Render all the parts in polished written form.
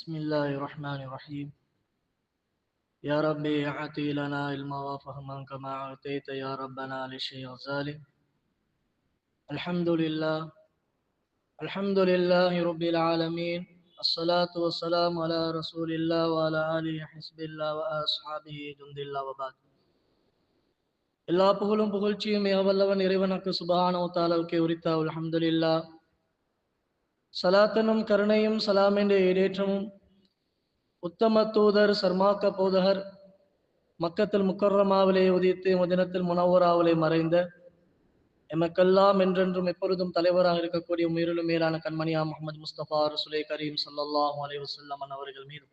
بسم الله الرحمن الرحيم. يا ربي أعطي لنا علما وفهما كما أعطيت يا ربنا للشيخ الغزالي. الحمد لله الحمد لله رب العالمين. الصلاة والسلام على رسول الله وعلى آله حسب الله وأصحابه جند الله وبعد. எல்லா புகழும் புகழ்ச்சியும் வல்லவன் இறைவனுக்கு சுப்ஹானஹு வ தஆலாவுக்கே உரித்தாவு. அல்ஹம்துலில்லாஹ். சலாத்தனும் கருணையும் சலாமின் ஈடேற்றமும் உத்தம தூதர் சர்மாக்க போதகர் மக்கத்தில் முக்கர்ரமாவிலே உதித்து மதீனத்தில் முனவ்வராவிலே மறைந்த எமக்கெல்லாம் என்றென்றும் எப்பொழுதும் தலைவராக இருக்கக்கூடிய உயிரிலும் மேலான கண்மணியா முஹம்மது முஸ்தபா ரசூலே கரீம் ஸல்லல்லாஹு அலைஹி வஸல்லம் அன்னவர்கள் மீது,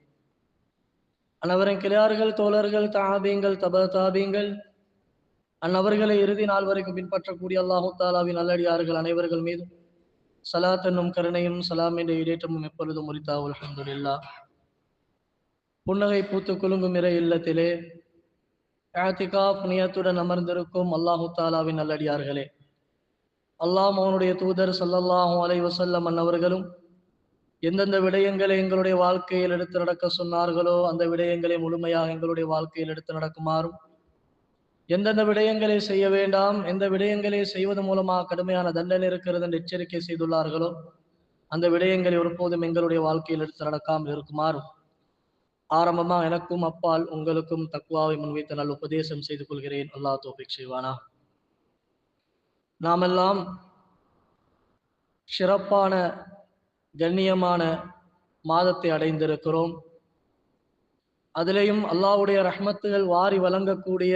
அன்னவரின் கிளையார்கள், தோழர்கள், தஆபீங்கள், தப தாபீங்கள், அன்னவர்களை இறுதி நாள் வரைக்கும் பின்பற்றக்கூடிய அல்லாஹு தாலாவின் நல்லடியார்கள் அனைவர்கள் மீதும் சலாத் என்னும் கருணையும் சலாம் என்ற இடேற்றமும் எப்பொழுதும் உரித்தாவு. அல்ஹம்துலில்லாஹ். புன்னகை பூத்து குலுங்கும் இறை இல்லத்திலே இஅ்திகாஃப் நியத்துடன் அமர்ந்திருக்கும் அல்லாஹு தாலாவின் நல்லடியார்களே, அல்லாஹ் அவனுடைய தூதர் ஸல்லல்லாஹு அலைஹி வஸல்லம் அன்னவர்களும் எந்தெந்த விடயங்களை எங்களுடைய வாழ்க்கையில் எடுத்து நடக்க சொன்னார்களோ அந்த விடயங்களை முழுமையாக எங்களுடைய வாழ்க்கையில் எடுத்து நடக்குமாறும், எந்தெந்த விடயங்களை செய்ய வேண்டாம், எந்த விடயங்களை செய்வது மூலமாக கடுமையான தண்டனை இருக்கிறது என்று எச்சரிக்கை செய்துள்ளார்களோ அந்த விடயங்களை ஒருபோதும் எங்களுடைய வாழ்க்கையில் எடுத்து நடக்காமல் இருக்குமாறும் ஆரம்பமாக எனக்கும் அப்பால் உங்களுக்கும் தக்வாவை முன்வைத்து நல்ல உபதேசம் செய்து கொள்கிறேன். அல்லாஹ் தௌஃபீக் செய்வானா. நாமெல்லாம் சிறப்பான கண்ணியமான மாதத்தை அடைந்திருக்கிறோம். அதிலேயும் அல்லாஹ்வுடைய ரஹ்மத்துகள் வாரி வழங்கக்கூடிய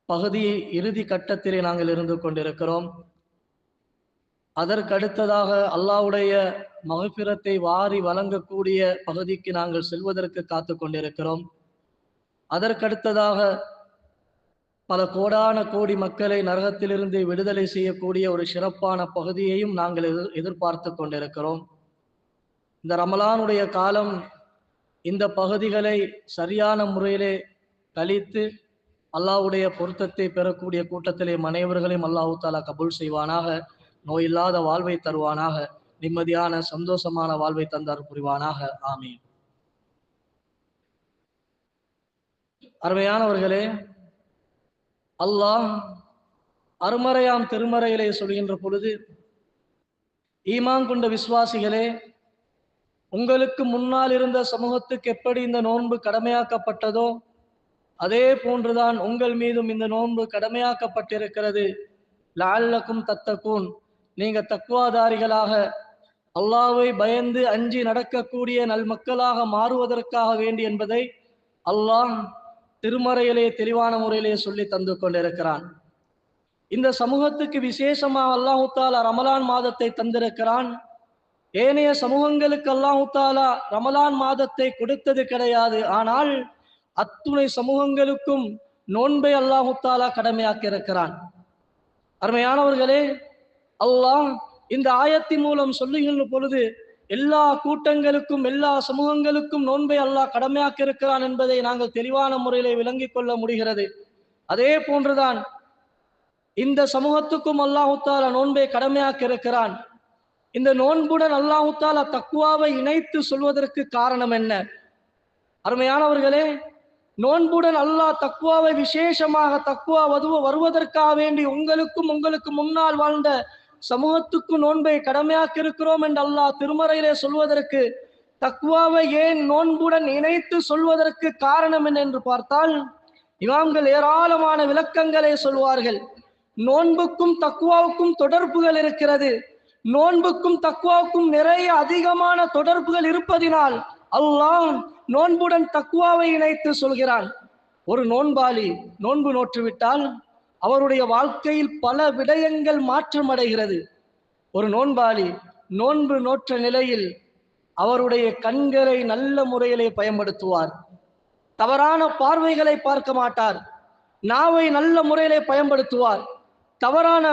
பகுதி இறுதி கட்டத்திலே நாங்கள் இருந்து கொண்டிருக்கிறோம். அதற்கடுத்ததாக அல்லாஹ்வுடைய மக்ஃபிரத்தை வாரி வழங்கக்கூடிய பகுதிக்கு நாங்கள் செல்வதற்கு காத்து கொண்டிருக்கிறோம். அதற்கடுத்ததாக பல கோடான கோடி மக்களை நரகத்திலிருந்து விடுதலை செய்யக்கூடிய ஒரு சிறப்பான பகுதியையும் நாங்கள் எதிர்பார்த்து கொண்டிருக்கிறோம். இந்த ரமலானுடைய காலம் இந்த பகுதிகளை சரியான முறையிலே கழித்து அல்லாஹ்வுடைய பொருத்தத்தை பெறக்கூடிய கூட்டத்திலே அனைவர்களையும் அல்லாஹு தாலா கபூல் செய்வானாக. நோயில்லாத வாழ்வை தருவானாக. நிம்மதியான சந்தோஷமான வாழ்வை தந்தார் புரிவானாக. ஆமீன். அருமையானவர்களே, அல்லாஹ் அருமறையாம் திருமறையிலே சொல்கின்ற பொழுது, ஈமான் கொண்ட விசுவாசிகளே, உங்களுக்கு முன்னால் இருந்த சமூகத்துக்கு எப்படி இந்த நோன்பு கடமையாக்கப்பட்டதோ அதே போன்றுதான் உங்கள் மீதும் இந்த நோன்பு கடமையாக்கப்பட்டிருக்கிறது. லஅல்லக்கும் தத்தகூன், நீங்க தக்வாதாரிகளாக அல்லாஹ்வை பயந்து அஞ்சி நடக்கக்கூடிய நல் மக்களாக மாறுவதற்காக வேண்டி என்பதை அல்லாஹ் திருமறையிலே தெளிவான முறையிலே சொல்லி தந்து கொண்டிருக்கிறான். இந்த சமூகத்துக்கு விசேஷமாக அல்லாஹு தாலா ரமலான் மாதத்தை தந்திருக்கிறான். ஏனைய சமூகங்களுக்கு அல்லாஹு தாலா ரமலான் மாதத்தை கொடுத்தது கிடையாது. ஆனால் அத்துணை சமூகங்களுக்கும் நோன்பை அல்லாஹு தாலா கடமையாக்கி இருக்கிறான். அருமையானவர்களே, அல்லாஹ் இந்த ஆயத்தின் மூலம் சொல்லுகின்ற பொழுது எல்லா கூட்டங்களுக்கும் எல்லா சமூகங்களுக்கும் நோன்பை அல்லாஹ் கடமையாக்கி இருக்கிறான் என்பதை நாங்கள் தெளிவான முறையிலே விளங்கிக் கொள்ள முடிகிறது. அதே போன்றுதான் இந்த சமூகத்துக்கும் அல்லாஹு தாலா நோன்பை கடமையாக்கி இருக்கிறான். இந்த நோன்புடன் அல்லாஹு தாலா தக்வாவை இணைத்து சொல்வதற்கு காரணம் என்ன? அருமையானவர்களே, நோன்புடன் அல்லாஹ் தக்வாவை விசேஷமாக தக்வா வருவதற்காக வேண்டி உங்களுக்கும் உங்களுக்கு முன்னால் வாழ்ந்த சமூகத்துக்கு நோன்பை கடமையாக்கி இருக்கிறோம் என்று அல்லாஹ் திருமறையிலே சொல்வதற்கு, தக்வாவை ஏன் நோன்புடன் இணைத்து சொல்வதற்கு காரணம் என்ன என்று பார்த்தால், இமாம்கள் ஏராளமான விளக்கங்களை சொல்வார்கள். நோன்புக்கும் தக்வாவுக்கும் தொடர்புகள் இருக்கிறது. நோன்புக்கும் தக்வாவுக்கும் நிறைய அதிகமான தொடர்புகள் இருப்பதினால் அல்லாஹ் நோன்புடன் தக்வாவை இணைத்து சொல்கிறான். ஒரு நோன்பாளி நோன்பு நோற்றுவிட்டால் அவருடைய வாழ்க்கையில் பல விடயங்கள் மாற்றம் அடைகிறது. ஒரு நோன்பாளி நோன்பு நோற்ற நிலையில் அவருடைய கண்களை நல்ல முறையிலே பயன்படுத்துவார். தவறான பார்வைகளை பார்க்க மாட்டார். நாவை நல்ல முறையிலே பயன்படுத்துவார். தவறான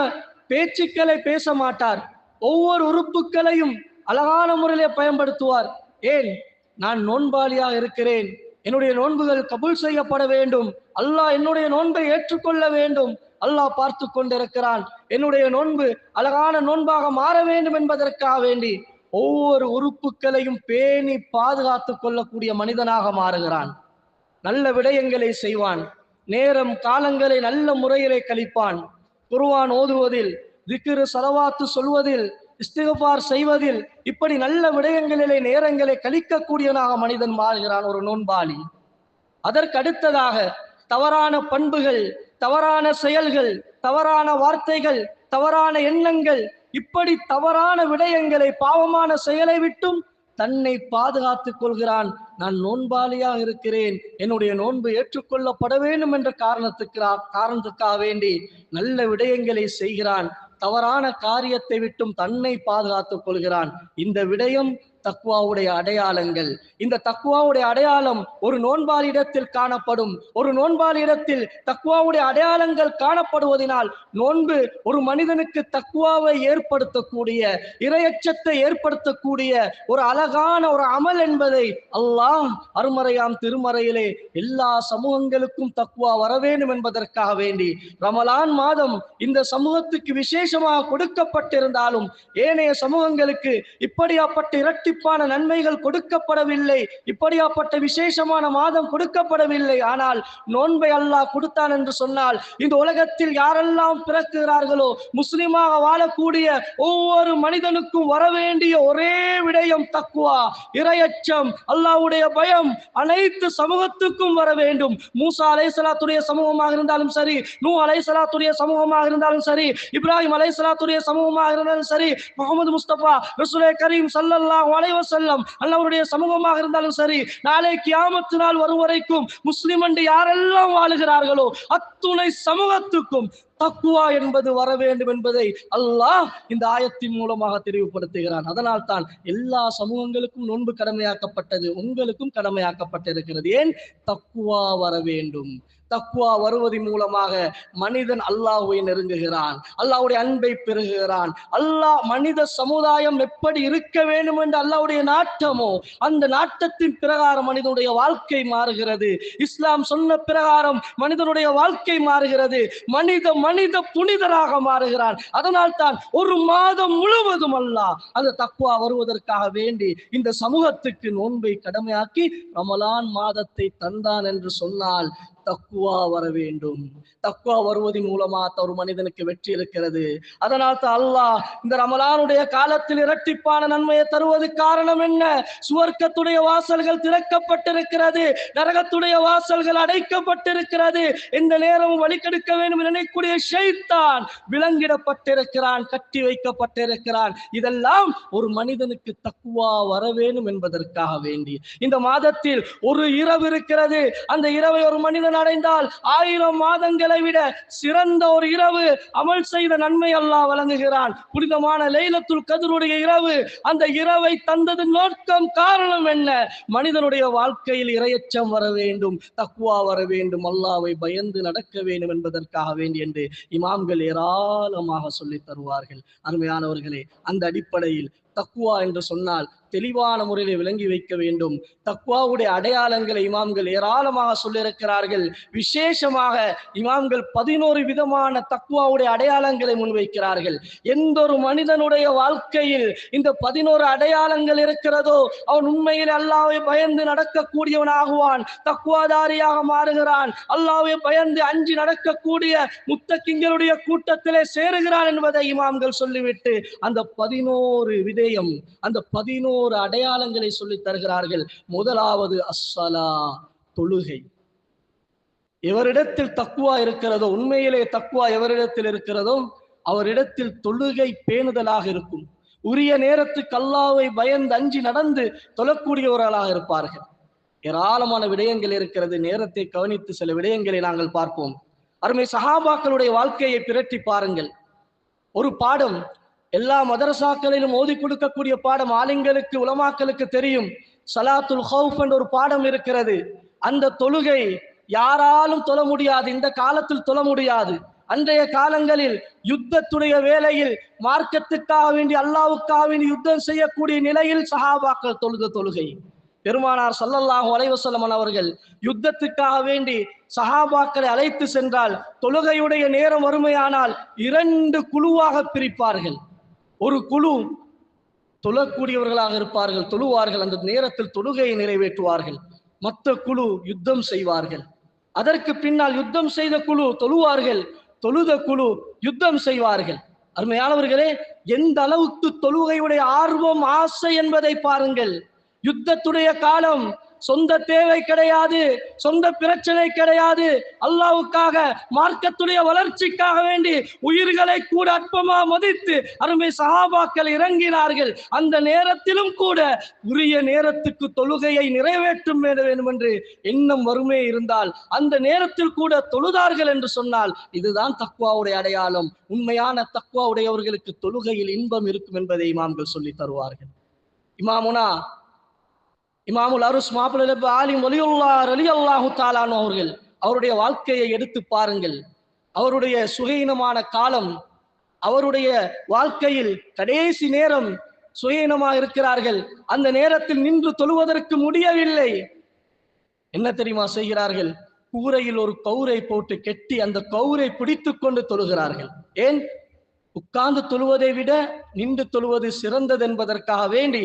பேச்சுக்களை பேச மாட்டார். ஒவ்வொரு உறுப்புகளையும் அழகான முறையிலே பயன்படுத்துவார். ஏன்? நான் நோன்பாளியாக இருக்கிறேன், என்னுடைய நோன்புகள் கபூல் செய்யப்பட வேண்டும், அல்லாஹ் என்னுடைய நோன்பை ஏற்றுக்கொள்ள வேண்டும், அல்லாஹ் பார்த்து கொண்டிருக்கிறான், என்னுடைய நோன்பு அழகான நோன்பாக மாற வேண்டும் என்பதற்காக வேண்டி ஒவ்வொரு உறுப்புகளையும் பேணி பாதுகாத்துக் கொள்ளக்கூடிய மனிதனாக மாறுகிறான். நல்ல விடயங்களை செய்வான், நேரம் காலங்களை நல்ல முறையிலே கழிப்பான், குர்ஆன் ஓதுவதில், திக்ரு ஸலவாத்து சொல்வதில், இஸ்திக்ஃபார் செய்வதில், இப்படி நல்ல விடயங்களிலே நேரங்களை கழிக்கக்கூடியவனாக மனிதன் மாறுகிறான் ஒரு நோன்பாளி. அதற்கு அடுத்ததாக தவறான பண்புகள், தவறான செயல்கள், தவறான வார்த்தைகள், தவறான எண்ணங்கள், இப்படி தவறான விடயங்களை, பாவமான செயலை விட்டும் தன்னை பாதுகாத்துக் கொள்கிறான். நான் நோன்பாளியாக இருக்கிறேன், என்னுடைய நோன்பு ஏற்றுக்கொள்ளப்பட வேண்டும் என்ற காரணத்துக்காக வேண்டி நல்ல விடயங்களை செய்கிறான். தவறான காரியத்தை விட்டும் தன்னை பாதுகாத்துக் கொள்கிறான். இந்த விடயம் தக்வாவுடைய அடையாளங்கள். இந்த தக்வாவுடைய அடையாளம் ஒரு நோன்பாளியிடத்தில் காணப்படும். ஒரு நோன்பாளியிடத்தில் தக்வாவுடைய அடையாளங்கள் காணப்படுவதனால் நோன்பு ஒரு மனிதனுக்கு தக்வாவை ஏற்படுத்தக்கூடிய, இறையச்சத்தை ஏற்படுத்தக்கூடிய ஒரு அழகான ஒரு அமல் என்பதை அல்லாஹ் அருமறையாம் திருமறையிலே எல்லா சமூகங்களுக்கும் தக்வா வர வேண்டும் என்பதற்காக வேண்டி ரமலான் மாதம் இந்த சமூகத்துக்கு விசேஷமாக கொடுக்கப்பட்டிருந்தாலும் ஏனைய சமூகங்களுக்கு இப்படியாப்பட்ட இரட்டிப்பான நன்மைகள் கொடுக்கப்படவில்லை, இப்படியாப்பட்ட விசேஷமான மாதம் கொடுக்கப்படவில்லை. ஆனால் நோன்பை அல்லாஹ் கொடுத்தான் என்று சொன்னால் இந்த உலகத்தில் யாரெல்லாம் பிறக்கிறார்களோ முஸ்லிமாக வாழக்கூடிய ஒவ்வொரு மனிதனுக்கும் வர வேண்டிய ஒரே விடயம் தக்வா, இறையச்சம், அல்லாஹ்வுடைய பயம் அனைத்து சமூகத்துக்கும் வர வேண்டும். மூசா அலைஹிஸ்ஸலாத்துடைய சமூகமாக இருந்தாலும் சரி, நூஹ் அலைஹிஸ்ஸலாத்துடைய சமூகமாக இருந்தாலும் சரி, இப்ராஹிம் அலைஹிஸ்ஸலாத்துடைய சமூகமாக இருந்தாலும் சரி, முஹம்மது முஸ்தபா ரசூலே கரீம் ஸல்லல்லாஹு அலைஹி வஸல்லம் அல்லாஹ்வுடைய சமூகமாக இருந்தாலும் சரி, நாளை கியாமத் நாள் வரும் வரைக்கும் முஸ்லிம் என்று யாரெல்லாம் வாழுகிறார்களோ அத்துணை சமூகத்துக்கும் தக்வா என்பது வர வேண்டும் என்பதை அல்லாஹ் இந்த ஆயத்தின் மூலமாக தெளிவுபடுத்துகிறான். அதனால் தான் எல்லா சமூகங்களுக்கும் நோன்பு கடமையாக்கப்பட்டது, உங்களுக்கும் கடமையாக்கப்பட்டிருக்கிறது. ஏன்? தக்வா வர வேண்டும். தக்வா வருவதன் மூலமாக மனிதன் அல்லாஹ்வை நெருங்குகிறான், அல்லாஹ்வுடைய அன்பை பெறுகிறான். அல்லாஹ் மனித சமுதாயம் எப்படி இருக்க வேண்டும் என்று அல்லாஹ்வுடைய நாட்டமோ அந்த நாட்டத்தின் பிரகாரம் மனிதனுடைய வாழ்க்கை மாறுகிறது. இஸ்லாம் சொன்ன பிரகாரம் மனிதனுடைய வாழ்க்கை மாறுகிறது. மனித புனிதராக மாறுகிறான். அதனால் தான் ஒரு மாதம் முழுவதும் அல்லாஹ் அந்த தக்வா வருவதற்காக வேண்டி இந்த சமூகத்துக்கு நோன்பை கடமையாக்கி ரமலான் மாதத்தை தந்தான் என்று சொன்னால் தக்வா வர வேண்டும். தக்வா வருவதன் மூலமாக ஒரு மனிதனுக்கு வெற்றி இருக்கிறது. அதனால் தான் அல்லாஹ் இந்த ரமலானுடைய காலத்தில் இரட்டிப்பான நன்மையை தருவது காரணம் என்ன? சுவர்க்கத்துடைய வாசல்கள் திறக்கப்பட்டிருக்கிறது, நரகத்துடைய வாசல்கள் அடைக்கப்பட்டிருக்கிறது. எந்த நேரமும் வழிகெடுக்க வேண்டும் நினைக்கூடிய ஷைத்தான் விலங்கிடப்பட்டிருக்கிறான், கட்டி வைக்கப்பட்டிருக்கிறான். இதெல்லாம் ஒரு மனிதனுக்கு தக்வா வர வேண்டும் என்பதற்காக வேண்டி இந்த மாதத்தில் ஒரு இரவு இருக்கிறது. அந்த இரவை ஒரு மனிதன் அடைந்தால் 1000 மாதங்களை விட சிறந்த ஒரு இரவு அமல் செய்த நன்மை அல்லாஹ் வழங்குகிறான். புனிதமான லைலத்துல் கத்ருடைய இரவு, அந்த இரவை தந்தது நோக்கம் காரணம் என்ன? மனிதனுடைய வாழ்க்கையில் இறையச்சம் வர வேண்டும், தக்வா வர வேண்டும், அல்லாஹ்வை பயந்து நடக்க வேண்டும் என்பதற்காக வேண்டி என்று இமாம்கள் ஏராளமாக சொல்லித் தருவார்கள். அருமையானவர்களே, அந்த அடிப்படையில் தக்வா என்று சொன்னால் தெளிவான முறையில் விளங்கி வைக்க வேண்டும். தக்வாவுடைய அடையாளங்களை இமாம்கள் ஏராளமாக சொல்லியிருக்கிறார்கள். விசேஷமாக இமாம்கள் 11 விதமான தக்வாவுடைய அடையாளங்களை முன்வைக்கிறார்கள். எந்த ஒரு மனிதனுடைய வாழ்க்கையில் இந்த 11 அடையாளங்கள் இருக்கிறதோ அவன் உண்மையில் அல்லாஹ்வை பயந்து நடக்கக்கூடியவனாகுவான், தக்வாதாரியாக மாறுகிறான், அல்லாஹ்வை பயந்து அஞ்சி நடக்கக்கூடிய முத்தகிங்களுடைய கூட்டத்திலே சேருகிறான் என்பதை இமாம்கள் சொல்லிவிட்டு அந்த 11 விடயம், அந்த 11 அடையாளங்களை சொல்லி தருகிறார்கள். முதலாவது அஸ்ஸலா, தொழுகை. எவரிடத்தில் தக்வா இருக்கிறதோ, உண்மையிலே தக்வா எவரிடத்தில் இருக்கிறதோ அவரிடத்தில் தொழுகை பேணுதலாக இருக்கும். உரிய நேரத்துக்கு அல்லாஹ்வை பயந்து அஞ்சி நடந்து தொழக்கூடியவர்களாக இருப்பார்கள். ஏராளமான விடயங்கள் இருக்கிறது. நேரத்தை கவனித்து சில விடயங்களை நாங்கள் பார்ப்போம். அருமை சஹாபாக்களுடைய வாழ்க்கையை பிரட்டி பாருங்கள். ஒரு பாடம் எல்லா மதரசாக்களிலும் ஓதி கொடுக்கக்கூடிய பாடம், ஆலிம்களுக்கு உலமாக்களுக்கு தெரியும். ஸலாத்துல் ஹௌஃப் என்ற ஒரு பாடம் இருக்கிறது. அந்த தொழுகை யாராலும் தொழ முடியாது, இந்த காலத்தில் தொழ முடியாது. அன்றைய காலங்களில் யுத்தத்துடைய வேளையில் மார்க்கத்துக்காக வேண்டி அல்லாஹ்வுக்காக வேண்டி யுத்தம் செய்யக்கூடிய நிலையில் சஹாபாக்கள் தொழுத தொழுகை. பெருமானார் ஸல்லல்லாஹு அலைஹி வஸல்லம் அவர்கள் யுத்தத்துக்காக வேண்டி சஹாபாக்களை அழைத்து சென்றால் தொழுகையுடைய நேரம் வறுமையானால் 2 குழுவாக பிரிப்பார்கள். ஒரு குழு தொழக்கூடியவர்களாக இருப்பார்கள், தொழுவார்கள், அந்த நேரத்தில் தொழுகையை நிறைவேற்றுவார்கள். மற்ற குழு யுத்தம் செய்வார்கள். அதற்கு பின்னால் யுத்தம் செய்த குழு தொழுவார்கள், தொழுத குழு யுத்தம் செய்வார்கள். அருமையானவர்களே, எந்த அளவுக்கு தொழுகையுடைய ஆர்வம், ஆசை என்பதை பாருங்கள். யுத்தத்துடைய காலம், சொந்த தேவை கிடையாது, சொந்த பிரச்சனை கிடையாது, அல்லாஹ்வுக்காக, மார்க்கத்துடைய வளர்ச்சிக்காக வேண்டி உயிர்களை கூட அற்பமா மதித்து அருமை சஹாபாக்கள் இறங்கினார்கள். அந்த நேரத்திலும் கூட உரிய நேரத்துக்கு தொழுகையை நிறைவேற்றும் வேண்டும் என்று எண்ணம் வறுமை இருந்தால் அந்த நேரத்தில் கூட தொழுதார்கள் என்று சொன்னால் இதுதான் தக்வாவுடைய அடையாளம். உண்மையான தக்வா உடையவர்களுக்கு தொழுகையில் இன்பம் இருக்கும் என்பதை இமாம்கள் சொல்லி தருவார்கள். இமாமுல் அருஸ் மாப்பிள்ளை ஆலிம் வலியுல்லாஹ் ரலியல்லாஹு தஆலா அவர்கள் அவருடைய வாழ்க்கையை எடுத்து பாருங்கள். அவருடைய சுகீனமான காலம், அவருடைய வாழ்க்கையில் கடைசி நேரம் சுகீனமாக இருக்கிறார்கள். அந்த நேரத்தில் நின்று தொழுவதற்கு முடியவில்லை. என்ன தெரியுமா செய்கிறார்கள்? கூரையில் ஒரு கவுரை போட்டு கெட்டி அந்த கவுரை பிடித்து கொண்டு தொழுகிறார்கள். ஏன்? உட்கார்ந்து தொழுவதை விட நின்று தொழுவது சிறந்தது என்பதற்காக வேண்டி,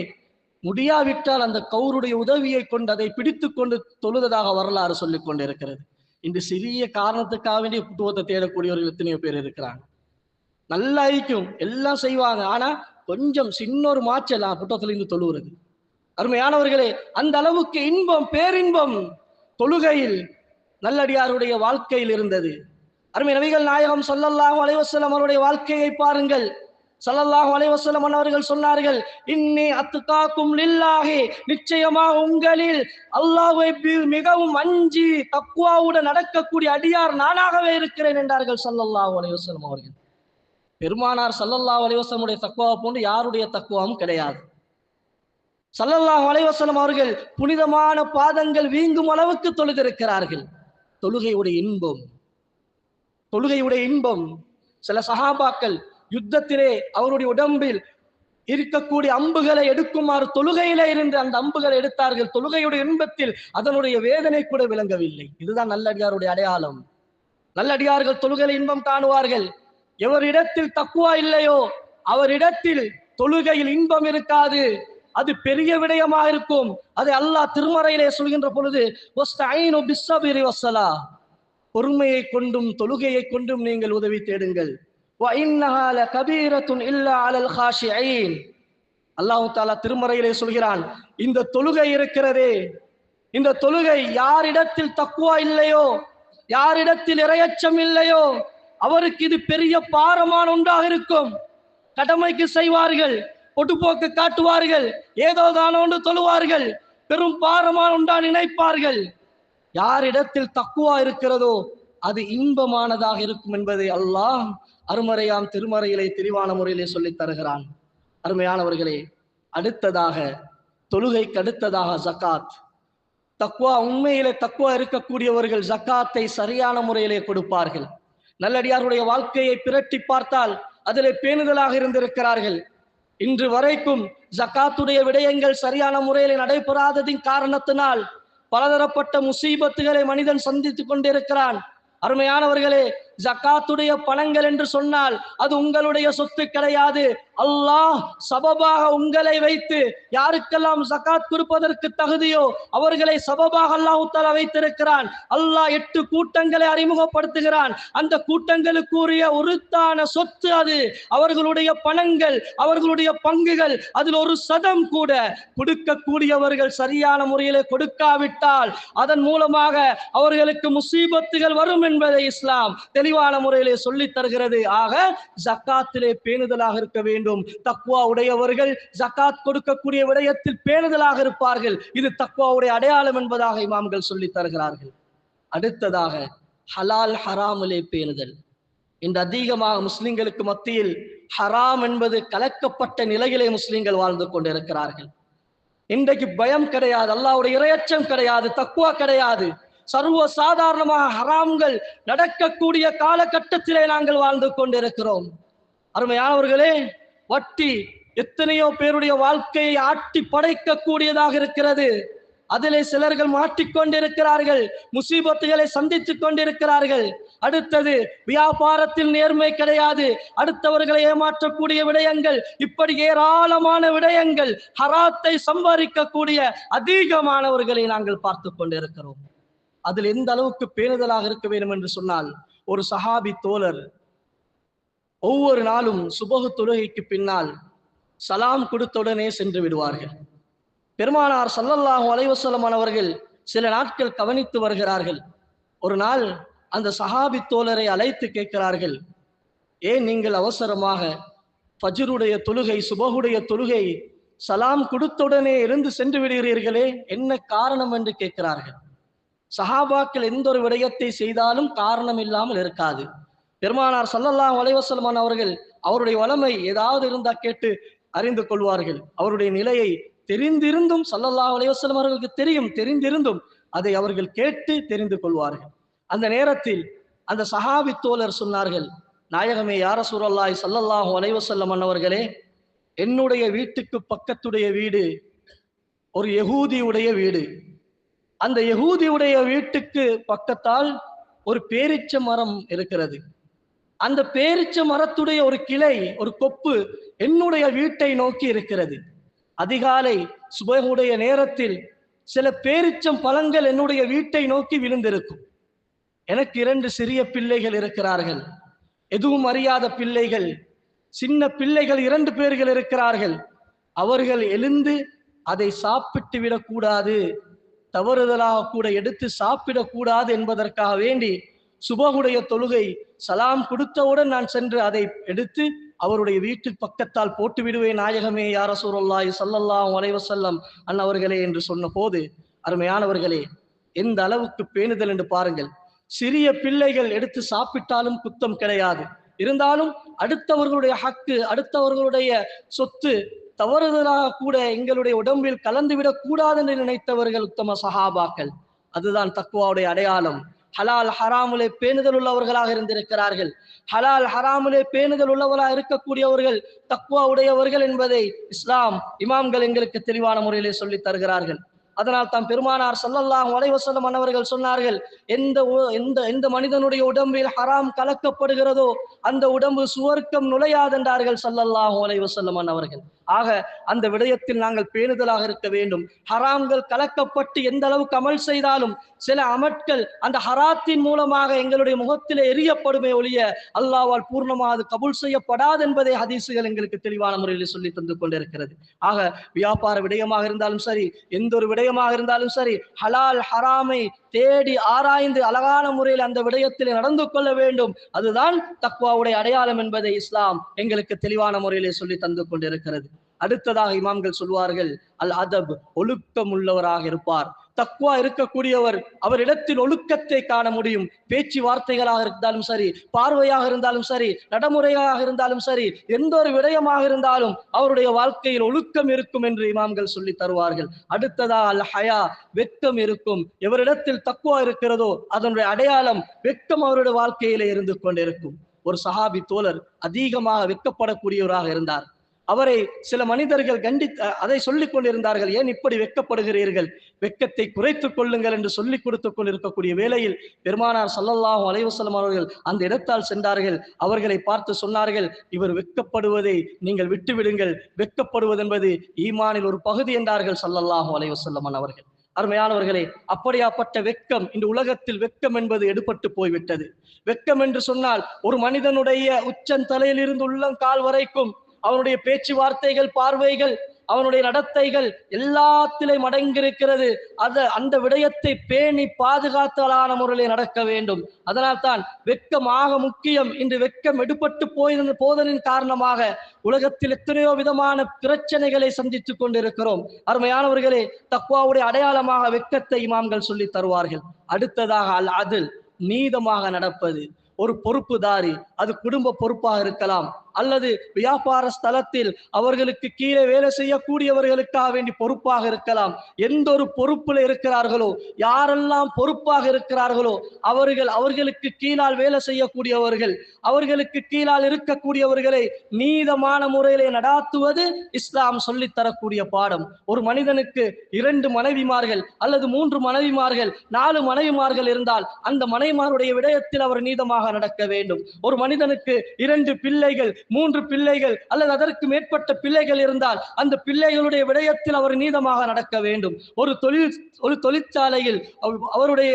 முடியாவிட்டால் அந்த கவுருடைய உதவியை கொண்டு அதை பிடித்து கொண்டு தொழுததாக வரலாறு சொல்லிக் கொண்டிருக்கிறது. இந்த சிறிய காரணத்துக்காக வேண்டிய புத்துவத்தை தேடக்கூடியவர்கள் எத்தனையோ பேர் இருக்கிறாங்க. நல்லா ஐக்கும் எல்லாம் செய்வாங்க, ஆனா கொஞ்சம் சின்ன ஒரு மாற்றலாம் புத்தகத்திலிருந்து தொழுகிறது. அருமையானவர்களே, அந்த அளவுக்கு இன்பம், பேரின்பம் தொழுகையில் நல்லடியாருடைய வாழ்க்கையில் இருந்தது. அருமை நபிகள் நாயகம் ஸல்லல்லாஹு அலைஹி வஸல்லம் அவருடைய வாழ்க்கையை பாருங்கள். ஸல்லல்லாஹு அலைஹி வஸல்லம் அவர்கள் சொன்னார்கள், இன்னி அத்காக்கும் லில்லாஹி, நிச்சயமாக உங்களில் அல்லாஹ்வை மிகவும் அஞ்சி தக்வாவுடன் நடக்கக்கூடிய அடியார் நானாகவே இருக்கிறேன் என்றார்கள் ஸல்லல்லாஹு அலைஹி வஸல்லம் அவர்கள். பெருமானார் ஸல்லல்லாஹு அலைஹி வஸல்லம் உடைய தக்வாவை போன்று யாருடைய தக்வாவும் கிடையாது. ஸல்லல்லாஹு அலைஹி வஸல்லம் அவர்கள் புனிதமான பாதங்கள் வீங்கும் அளவுக்கு தொழுதிருக்கிறார்கள். தொழுகையுடைய இன்பம், தொழுகையுடைய இன்பம். சில சஹாபாக்கள் யுத்தத்திலே அவருடைய உடம்பில் இருக்கக்கூடிய அம்புகளை எடுக்குமாறு தொழுகையிலே இருந்து அந்த அம்புகளை எடுத்தார்கள். தொழுகையுடைய இன்பத்தில் அதனுடைய வேதனை கூட விளங்கவில்லை. இதுதான் நல்லடியாருடைய அடையாளம். நல்லடியார்கள் தொழுகையில் இன்பம் காணுவார்கள். எவரிடத்தில் தக்குவா இல்லையோ அவரிடத்தில் தொழுகையில் இன்பம் இருக்காது. அது பெரிய விடயமாக இருக்கும். அதை அல்லாஹ் திருமறையிலே சொல்கின்ற பொழுது, வஸ்தஈனு பிஸ்ஸபிரி வஸ்ஸலா, பொறுமையை கொண்டும் தொழுகையை கொண்டும் நீங்கள் உதவி தேடுங்கள். وَإِنَّهَا لَكَبِيرَةٌ إِلَّا عَلَى الْخَاشِعِينَ, அல்லாஹ் தஆலா திருமறையிலே சொல்கிறான், இந்த தொழுகை இருக்கிறதே, இந்த தொழுகை யாரிடத்தில் தக்வா இல்லையோ, யாரிடத்தில் இறையச்சம் இல்லையோ அவருக்கு இது பெரிய பாரமான ஒன்றாக இருக்கும். கடமைக்கு செய்வார்கள், பொட்டுப்போக்கு காட்டுவார்கள், ஏதோ தானோண்டு தொழுவார்கள், பெரும் பாரமான ஒன்றா நினைப்பார்கள். யாரிடத்தில் தக்குவா இருக்கிறதோ அது இன்பமானதாக இருக்கும் என்பதை அல்லாஹ் அருமறையாம் திருமறையிலே தெளிவான முறையிலே சொல்லித் தருகிறான். அருமையானவர்களே, அடுத்ததாக தொழுகைக்கு அடுத்ததாக ஜகாத். தக்வா, உண்மையிலே தக்வா இருக்கக்கூடியவர்கள் ஜகாத்தை சரியான முறையிலே கொடுப்பார்கள். நல்லடியாருடைய வாழ்க்கையை பிரட்டி பார்த்தால் அதிலே பேணுதலாக இருந்திருக்கிறார்கள். இன்று வரைக்கும் ஜகாத்துடைய விடயங்கள் சரியான முறையில் நடைபெறாததின் காரணத்தினால் பலதரப்பட்ட முசீபத்துகளை மனிதன் சந்தித்துக் கொண்டிருக்கிறான். அருமையானவர்களே, ஜகாத்துடைய பணங்கள் என்று சொன்னால் அது உங்களுடைய சொத்து கிடையாது. அல்லாஹ் சபபாக உங்களை வைத்து யாருக்கெல்லாம் ஜகாத் கொடுப்பதற்கு தகுதியோ அவர்களை சபபாக அல்லாஹ் தஆலா வைத்திருக்கிறான். அல்லாஹ் 8 கூட்டங்களை அறிமுகப்படுத்துகிறான். அந்த கூட்டங்களுக்குரிய உருத்தான சொத்து அது அவர்களுடைய பணங்கள், அவர்களுடைய பங்குகள். அதில் 1% கூட கொடுக்கக்கூடியவர்கள் சரியான முறையிலே கொடுக்காவிட்டால் அதன் மூலமாக அவர்களுக்கு முசீபத்துகள் வரும் என்பதை இஸ்லாம் தெளிவான முறையிலே சொல்லித் தருகிறது. ஆக ஜகாத்திலே பேணுதலாக இருக்க வேண்டும். தக்வா உடையவர்கள் ஜகாத் கொடுக்கக்கூடிய விடயத்தில் பேணுதலாக இருப்பார்கள். இது தக்வாவுடைய அடையாளம் என்பதாக இமாம்கள் சொல்லித் தருகிறார்கள். அடுத்ததாக ஹலால் ஹராமிலே பேணுதல். இன்று அதிகமாக முஸ்லிம்களுக்கு மத்தியில் ஹராம் என்பது கலக்கப்பட்ட நிலையிலே முஸ்லிம்கள் வாழ்ந்து கொண்டிருக்கிறார்கள். இன்றைக்கு பயம் கிடையாது, அல்லாஹ்வுடைய இறையச்சம் கிடையாது, தக்வா கிடையாது. சர்வ சாதாரணமாக ஹராம்கள் நடக்கக்கூடிய காலகட்டத்திலே நாங்கள் வாழ்ந்து கொண்டிருக்கிறோம். அருமையானவர்களே, வட்டி எத்தனையோ பேருடைய வாழ்க்கையை ஆட்டி படைக்கக்கூடியதாக இருக்கிறது. அதிலே சிலர்கள் மாட்டிக்கொண்டிருக்கிறார்கள், முசீபத்துகளை சந்தித்துக் கொண்டிருக்கிறார்கள். அடுத்தது வியாபாரத்தில் நேர்மை கிடையாது, அடுத்தவர்களை ஏமாற்றக்கூடிய விடயங்கள், இப்படி ஏராளமான விடயங்கள், ஹராத்தை சம்பாதிக்கக்கூடிய அதிகமானவர்களை நாங்கள் பார்த்து கொண்டிருக்கிறோம். அதில் எந்த அளவுக்கு பேணுதலாக இருக்க வேண்டும் என்று சொன்னால், ஒரு சஹாபி தோழர் ஒவ்வொரு நாளும் சுபஹு தொழுகைக்கு பின்னால் சலாம் கொடுத்தவுடனே சென்று விடுவார்கள். பெருமானார் ஸல்லல்லாஹு அலைஹி வஸல்லம் அவர்கள் சில நாட்கள் கவனித்து வருகிறார்கள். ஒரு நாள் அந்த சஹாபி தோழரை அழைத்து கேட்கிறார்கள், ஏன் நீங்கள் அவசரமாக ஃபஜ்ருடைய தொழுகை, சுபஹுடைய தொழுகை சலாம் கொடுத்தவுடனே எழுந்து சென்று விடுகிறீர்களே, என்ன காரணம் என்று கேட்கிறார்கள். சஹாபாக்கள் எந்த ஒரு விடயத்தை செய்தாலும் காரணம் இல்லாமல் இருக்காது. பெருமானார் ஸல்லல்லாஹு அலைஹி வஸல்லம் அவர்கள் அவருடைய வளமை ஏதாவது இருந்தா கேட்டு அறிந்து கொள்வார்கள். அவருடைய நிலையை தெரிந்திருந்தும் ஸல்லல்லாஹு அலைஹி வஸல்லம் அவர்களுக்கு தெரிந்திருந்தும் அதை அவர்கள் கேட்டு தெரிந்து கொள்வார்கள். அந்த நேரத்தில் அந்த சஹாபி தோழர் சொன்னார்கள், நாயகமே யா ரசூலல்லாஹி ஸல்லல்லாஹு அலைஹி வஸல்லம் அவர்களே, என்னுடைய வீட்டுக்கு பக்கத்துடைய வீடு ஒரு யகூதியுடைய வீடு. அந்த யகூதியுடைய வீட்டுக்கு பக்கத்தால் ஒரு பேரிச்ச மரம் இருக்கிறது. அந்த பேரிச்ச மரத்துடைய ஒரு கிளை, ஒரு கொப்பு என்னுடைய வீட்டை நோக்கி இருக்கிறது. அதிகாலை சுபஹுடைய நேரத்தில் சில பேரிச்சம் பழங்கள் என்னுடைய வீட்டை நோக்கி விழுந்திருக்கும். எனக்கு 2 சிறிய பிள்ளைகள் இருக்கிறார்கள், எதுவும் அறியாத பிள்ளைகள், சின்ன பிள்ளைகள் 2 பேர்கள் இருக்கிறார்கள். அவர்கள் எழுந்து அதை சாப்பிட்டு விடக்கூடாது, தவறுதலாக கூட எடுத்து சாப்பிடக்கூடாது என்பதற்காக வேண்டி சுபஹுடைய தொழுகை சலாம் கொடுத்தவுடன் நான் சென்று அதை எடுத்து அவருடைய வீட்டு பக்கத்தால் போட்டு விடுவேன் நாயகமே யா ரசூலுல்லாஹி ஸல்லல்லாஹு அலைஹி வஸல்லம் அன்னவர்களே என்று சொன்ன போது, அருமையானவர்களே, எந்த அளவுக்கு பேணுதல் என்று பாருங்கள். சிறிய பிள்ளைகள் எடுத்து சாப்பிட்டாலும் குத்தம் கிடையாது, இருந்தாலும் அடுத்தவர்களுடைய ஹக்கு, அடுத்தவர்களுடைய சொத்து தவறுதலாக கூட எங்களுடைய உடம்பில் கலந்துவிடக் கூடாது என்று நினைத்தவர்கள் உத்தம சஹாபாக்கள். அதுதான் தக்வாவுடைய அடையாளம். ஹலால் ஹராமுலே பேணுதல் உள்ளவர்களாக இருந்திருக்கிறார்கள். ஹலால் ஹராமுலே பேணுதல் உள்ளவர்களாக இருக்கக்கூடியவர்கள் தக்வா உடையவர்கள் என்பதை இஸ்லாம் இமாம்கள் எங்களுக்கு தெளிவான முறையிலே சொல்லி தருகிறார்கள். அதனால் தான் பெருமானார் ஸல்லல்லாஹு அலைஹி வஸல்லம் அவர்கள் சொன்னார்கள், எந்த மனிதனுடைய உடம்பில் ஹராம் கலக்கப்படுகிறதோ அந்த உடம்பு சுவர்க்கம் நுழையாது என்றார்கள் ஸல்லல்லாஹு அலைஹி வஸல்லம் அவர்கள். ஆக அந்த விடயத்தில் நாங்கள் பேணுதலாக இருக்க வேண்டும். ஹராம்கள் கலக்கப்பட்டு எந்த அளவுக்கு அமல் செய்தாலும் சில அமட்கள் அந்த ஹராத்தின் மூலமாக எங்களுடைய முகத்திலே எரியப்படுமே ஒழிய அல்லாஹ்வால் பூர்ணமாக அது கபூல் செய்யப்படாது என்பதை ஹதீசுகள் எங்களுக்கு தெளிவான முறையில் சொல்லி தந்து கொண்டிருக்கிறது. ஆக வியாபார விடயமாக இருந்தாலும் சரி, எந்த ஒரு விடயமாக இருந்தாலும் சரி, ஹலால் ஹராமை தேடி ஆராய்ந்து அழகான முறையில் அந்த விடயத்தில் நடந்து கொள்ள வேண்டும். அதுதான் தக்வாவுடைய அடையாளம் என்பதை இஸ்லாம் எங்களுக்கு தெளிவான முறையிலே சொல்லி தந்து கொண்டிருக்கிறது. அடுத்ததாக இமாம்கள் சொல்வார்கள், அல் அதப், ஒழுக்கம் உள்ளவராக இருப்பார். தக்வா இருக்கக்கூடியவர், அவரிடத்தில் ஒழுக்கத்தை காண முடியும். பேச்சு வார்த்தைகளாக இருந்தாலும் சரி, பார்வையாக இருந்தாலும் சரி, நடைமுறையாக இருந்தாலும் சரி, எந்த ஒரு விடயமாக இருந்தாலும் அவருடைய வாழ்க்கையில் ஒழுக்கம் இருக்கும் என்று இமாம்கள் சொல்லி தருவார்கள். அடுத்ததா அல் ஹயா, வெட்கம் இருக்கும். எவரிடத்தில் தக்வா இருக்கிறதோ அதனுடைய அடையாளம் வெட்கம் அவருடைய வாழ்க்கையிலே இருந்து கொண்டிருக்கும். ஒரு சஹாபி தோழர் அதிகமாக வெட்கப்படக்கூடியவராக இருந்தார். அவரை சில மனிதர்கள் அதை சொல்லிக் கொண்டிருந்தார்கள், ஏன் இப்படி வெட்கப்படுகிறீர்கள், வெட்கத்தை குறைத்துக் கொள்ளுங்கள் என்று சொல்லிக் கொடுத்துக் கொண்டிருக்கக்கூடிய வேளையில் பெருமானார் ஸல்லல்லாஹு அலைஹி வஸல்லம் அவர்கள் அந்த இடத்தால் சென்றார்கள். அவர்களை பார்த்து சொன்னார்கள், இவர் வெட்கப்படுவதை நீங்கள் விட்டுவிடுங்கள், வெட்கப்படுவது என்பது ஈமானில் ஒரு பகுதி என்றார்கள் ஸல்லல்லாஹு அலைஹி வஸல்லம் அவர்கள். அருமையானவர்களே, அப்படியாப்பட்ட வெட்கம், இந்த உலகத்தில் வெட்கம் என்பது எடுபட்டு போய்விட்டது. வெட்கம் என்று சொன்னால் ஒரு மனிதனுடைய உச்சந்தலையில் இருந்து உள்ளங்கால் வரைக்கும் அவனுடைய பேச்சுவார்த்தைகள், பார்வைகள், அவனுடைய நடத்தைகள் எல்லாத்திலும் அடங்கியிருக்கிறது. அந்த விடயத்தை பேணி பாதுகாத்தலான முறையிலே நடக்க வேண்டும். அதனால் தான் வெட்கமாக முக்கியம். இன்று வெட்கம் எடுபட்டு போதலின் காரணமாக உலகத்தில் எத்தனையோ விதமான பிரச்சனைகளை சந்தித்துக் கொண்டிருக்கிறோம். அருமையானவர்களே, தக்வாவுடைய அடையாளமாக வெட்கத்தை இமாம்கள் சொல்லி தருவார்கள். அடுத்ததாக அல் அதில், நீதமாக நடப்பது. ஒரு பொறுப்புதாரி அது குடும்ப பொறுப்பாக இருக்கலாம், அல்லது வியாபார ஸ்தலத்தில் அவர்களுக்கு கீழே வேலை செய்யக்கூடியவர்களுக்காக வேண்டி பொறுப்பாக இருக்கலாம். எந்த ஒரு பொறுப்புல இருக்கிறார்களோ, யாரெல்லாம் பொறுப்பாக இருக்கிறார்களோ அவர்களுக்கு கீழால் வேலை செய்யக்கூடியவர்கள், அவர்களுக்கு கீழால் இருக்கக்கூடியவர்களை நீதமான முறையிலே நடாத்துவது இஸ்லாம் சொல்லித்தரக்கூடிய பாடம். ஒரு மனிதனுக்கு 2 மனைவிமார்கள் அல்லது 3 மனைவிமார்கள் 4 மனைவிமார்கள் இருந்தால் அந்த மனைவிமாருடைய விடயத்தில் அவர் நீதமாக நடக்க வேண்டும். ஒரு மனிதனுக்கு 2 பிள்ளைகள் 3 பிள்ளைகள் அல்லது அதற்கு மேற்பட்ட பிள்ளைகள் இருந்தால் அந்த பிள்ளைகளுடைய விடயத்தில் அவர் நீதமாக நடக்க வேண்டும். ஒரு தொழிற்சாலையில்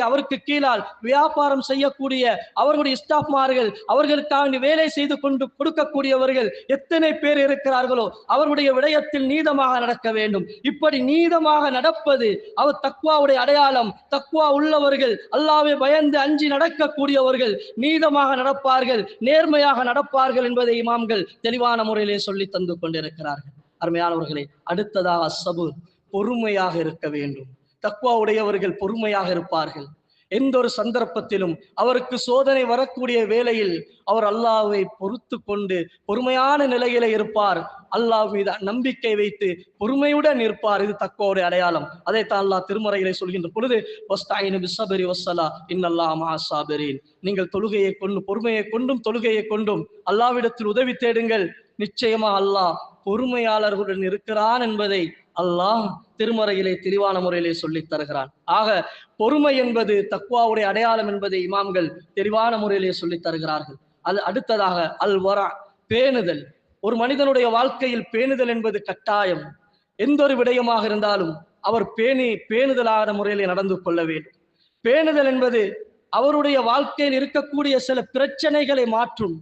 அவருக்கு கீழால் வியாபாரம் செய்யக்கூடிய அவர்களுடைய ஸ்டாஃப்மார்கள், அவர்களுக்காக வேலை செய்து கொண்டு கொடுக்கக்கூடியவர்கள் எத்தனை பேர் இருக்கிறார்களோ அவருடைய விடயத்தில் நீதமாக நடக்க வேண்டும். இப்படி நீதமாக நடப்பது அவர் தக்வாவுடைய அடையாளம். தக்வா உள்ளவர்கள், அல்லாஹ்வை பயந்து அஞ்சி நடக்கக்கூடியவர்கள் நீதமாக நடப்பார்கள், நேர்மையாக நடப்பார்கள் என்பதை இமாம்கள் தெளிவான முறையிலே சொல்லி தந்து கொண்டிருக்கிறார்கள். அருமையானவர்களே, அடுத்ததாக சபுர், பொறுமையாக இருக்க வேண்டும். தக்வா உடையவர்கள் பொறுமையாக இருப்பார்கள். எந்த ஒரு சந்தர்ப்பத்திலும் அவருக்கு சோதனை வரக்கூடிய வேளையில் அவர் அல்லாஹ்வை பொறுத்து கொண்டு பொறுமையான நிலையிலே இருப்பார். அல்லாஹ் மீது நம்பிக்கை வைத்து பொறுமையுடன் இருப்பார். இது தக்வாவுடைய அடையாளம். அதைத்தான் அல்லாஹ் திருமறையிலே சொல்கின்ற பொழுது, வஸ்தாயினு பிஸ்ஸப்ரி வஸ்ஸலா இன்னல்லாஹ மஅஸ் ஸாபிரீன், நீங்கள் தொழுகையை கொண்டு பொறுமையை கொண்டும் தொழுகையை கொண்டும் அல்லாஹ்விடத்தில் உதவி தேடுங்கள், நிச்சயமா அல்லாஹ் பொறுமையாளர்களுடன் இருக்கிறான் என்பதை அல்லாஹ் திருமறையிலே தெளிவான முறையிலே சொல்லித் தருகிறான். ஆக பொறுமை என்பது தக்வாவுடைய அடையாளம் என்பதை இமாம்கள் தெளிவான முறையிலே சொல்லித் தருகிறார்கள். அது அடுத்ததாக அல் வரா, பேணுதல். ஒரு மனிதனுடைய வாழ்க்கையில் பேணுதல் என்பது கட்டாயம். எந்த ஒரு விடயமாக இருந்தாலும் அவர் பேணுதலான முறையிலே நடந்து கொள்ள வேண்டும். பேணுதல் என்பது அவருடைய வாழ்க்கையில் இருக்கக்கூடிய சில பிரச்சனைகளை மாற்றும்,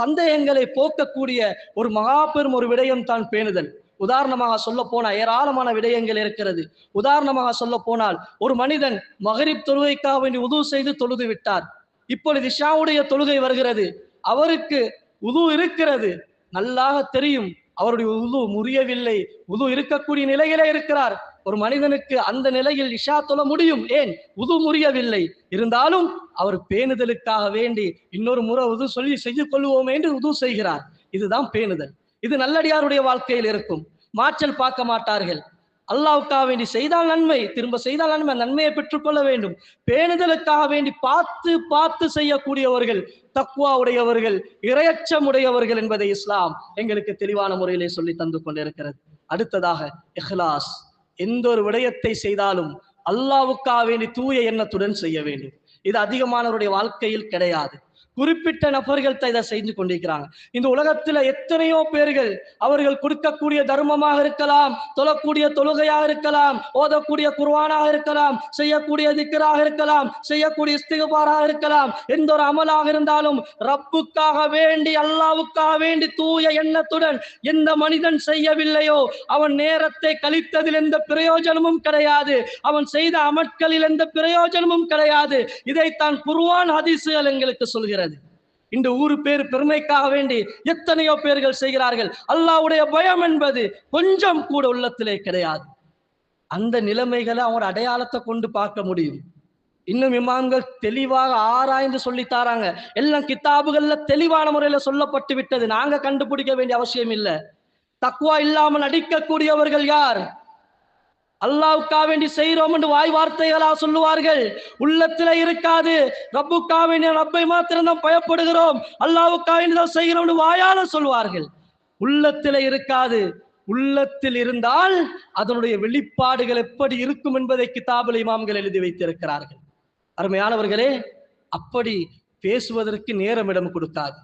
சந்தேகங்களை போக்கக்கூடிய ஒரு மகாபெரும் ஒரு விடயம் தான் பேணுதல். உதாரணமாக சொல்ல போனால் ஏராளமான விடயங்கள் இருக்கிறது. உதாரணமாக சொல்ல போனால் ஒரு மனிதன் மகரிப் தொழுகைக்காக வேண்டி உது செய்து தொழுது விட்டார். இப்பொழுது இஷாவுடைய தொழுகை வருகிறது. அவருக்கு உது இருக்கிறது, நல்லாக தெரியும் அவருடைய உது முறியவில்லை, உது இருக்கக்கூடிய நிலையிலே இருக்கிறார். ஒரு மனிதனுக்கு அந்த நிலையில் இஷா தொழ முடியும், ஏன் உது முறியவில்லை. இருந்தாலும் அவர் பேணுதலுக்காக வேண்டி இன்னொரு முறை உது சொல்லி செய்து கொள்வோம் என்று உது செய்கிறார். இதுதான் பேணுதல். இது நல்லடியாருடைய வாழ்க்கையில் இருக்கும். மாற்றல் பார்க்க மாட்டார்கள். அல்லாஹ்வுக்காக வேண்டி செய்தால் நன்மை, திரும்ப செய்தால் நன்மை, நன்மையை பெற்றுக்கொள்ள வேண்டும். பேணுதலுக்காக வேண்டி பார்த்து செய்யக்கூடியவர்கள் தக்வா உடையவர்கள், இரையச்சம் உடையவர்கள் என்பதை இஸ்லாம் எங்களுக்கு தெளிவான முறையிலே சொல்லி தந்து கொண்டிருக்கிறது. அடுத்ததாக இஹ்லாஸ். எந்த ஒரு விடயத்தை செய்தாலும் அல்லாஹ்வுக்காக வேண்டி தூய எண்ணத்துடன் செய்ய வேண்டும். இது அதிகமானவருடைய வாழ்க்கையில் கிடையாது. குறிப்பிட்ட நபர்கள் இதை செஞ்சு கொண்டிருக்கிறாங்க. இந்த உலகத்துல எத்தனையோ பேர்கள் அவர்கள் கொடுக்கக்கூடிய தர்மமாக இருக்கலாம், தொழக்கூடிய தொழுகையாக இருக்கலாம், ஓதக்கூடிய குர்ஆனாக இருக்கலாம், செய்யக்கூடிய திக்ராக இருக்கலாம், செய்யக்கூடிய இஸ்திக்பாராக இருக்கலாம், எந்த ஒரு அமலாக இருந்தாலும் ரப்புக்காக வேண்டி அல்லாஹ்வுக்காக வேண்டி தூய எண்ணத்துடன் எந்த மனிதன் செய்யவில்லையோ அவன் நேரத்தை கழித்ததில் எந்த பிரயோஜனமும் கிடையாது, அவன் செய்த அமட்களில் எந்த பிரயோஜனமும் கிடையாது. இதைத்தான் குர்ஆன் ஹதீஸ்கள் எங்களுக்கு சொல்கிறது. இந்த ஊரு பேர் பெருமைக்காக வேண்டி எத்தனையோ பேர்கள் செய்கிறார்கள். அல்லாஹ்வுடைய பயம் என்பது கொஞ்சம் கூட உள்ளத்திலே கிடையாது. அந்த நிலைமைகளை அவங்க அடையாளத்தை கொண்டு பார்க்க முடியும். இன்னும் இமாம்கள் தெளிவாக ஆராய்ந்து சொல்லித்தாராங்க. எல்லாம் கிதாபுகள்ல தெளிவான முறையில சொல்லப்பட்டு விட்டது. நாங்க கண்டுபிடிக்க வேண்டிய அவசியம் இல்லை. தக்வா இல்லாமல் நடிக்கக்கூடியவர்கள் யார்? அல்லாஹ்வுக்காக வேண்டி செய்கிறோம் என்று வாய் வார்த்தைகளா சொல்லுவார்கள், உள்ளத்துல இருக்காது. ரப்புக்காக வேண்டிய ரப்பை மாத்திரம் தான் பயப்படுகிறோம், அல்லாஹ்வுக்காக வேண்டி தான் செய்கிறோம் என்று வாயால சொல்வார்கள். உள்ளத்துல இருக்காது. உள்ளத்தில் இருந்தால் அதனுடைய வெளிப்பாடுகள் எப்படி இருக்கும் என்பதை கிதாபுல் இமாம்கள் எழுதி வைத்திருக்கிறார்கள். அருமையானவர்களே, அப்படி பேசுவதற்கு நேரம் இடம் கொடுக்காது.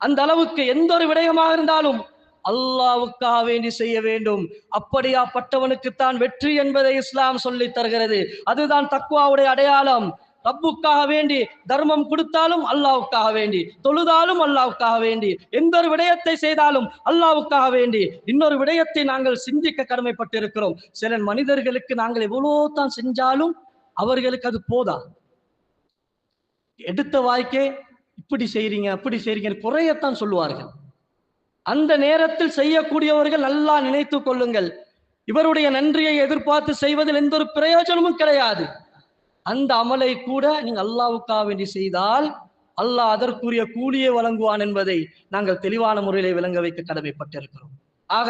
அந்த அளவுக்கு எந்த ஒரு விடயமாக இருந்தாலும் அல்லாஹ்வுக்காக வேண்டி செய்ய வேண்டும். அப்படியாப்பட்டவனுக்குத்தான் வெற்றி என்பதை இஸ்லாம் சொல்லி தருகிறது. அதுதான் தக்வாவுடைய அடையாளம். ரப்புக்காக வேண்டி தர்மம் கொடுத்தாலும் அல்லாஹ்வுக்காக வேண்டி, தொழுதாலும் அல்லாஹ்வுக்காக வேண்டி, எந்த ஒரு விடயத்தை செய்தாலும் அல்லாஹ்வுக்காக வேண்டி. இன்னொரு விடயத்தை நாங்கள் சிந்திக்க கடமைப்பட்டிருக்கிறோம். சில மனிதர்களுக்கு நாங்கள் எவ்வளோ தான் செஞ்சாலும் அவர்களுக்கு அது போதா. எடுத்த வாய்க்கே இப்படி செய்றீங்க அப்படி செய்றீங்க குறையத்தான் சொல்லுவார்கள். அந்த நேரத்தில் செய்யக்கூடியவர்கள் நல்லா நினைத்து கொள்ளுங்கள், இவருடைய நன்றியை எதிர்பார்த்து செய்வதில் எந்த ஒரு பிரயோஜனமும் கிடையாது. அந்த அமலை கூட நீங்க அல்லாஹ்வுக்காக வேண்டி செய்தால் அல்லாஹ் அதற்குரிய கூலியை வழங்குவான் என்பதை நாங்கள் தெளிவான முறையிலே விளங்க வைக்க கடமைப்பட்டிருக்கிறோம். ஆக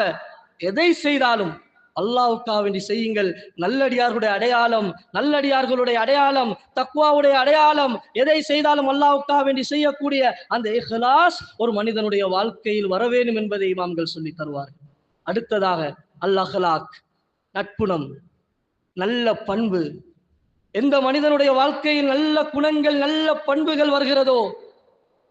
எதை செய்தாலும் அல்லாஹ்வுக்காக வேண்டி செய்யுங்கள். நல்லடியார்களுடைய அடையாளம், நல்லடியார்களுடைய அடையாளம், தக்வாவுடைய அடையாளம். எதை செய்தாலும் அல்லாஹ்வுக்காக வேண்டி செய்யக்கூடிய அந்த இஹ்லாஸ் ஒரு மனிதனுடைய வாழ்க்கையில் வர வேண்டும் என்பதை இமாம்கள் சொல்லி தருவார்கள். அடுத்ததாக அல் அஹ்லாக், நட்புணம், நல்ல பண்பு. எந்த மனிதனுடைய வாழ்க்கையில் நல்ல குணங்கள், நல்ல பண்புகள் வருகிறதோ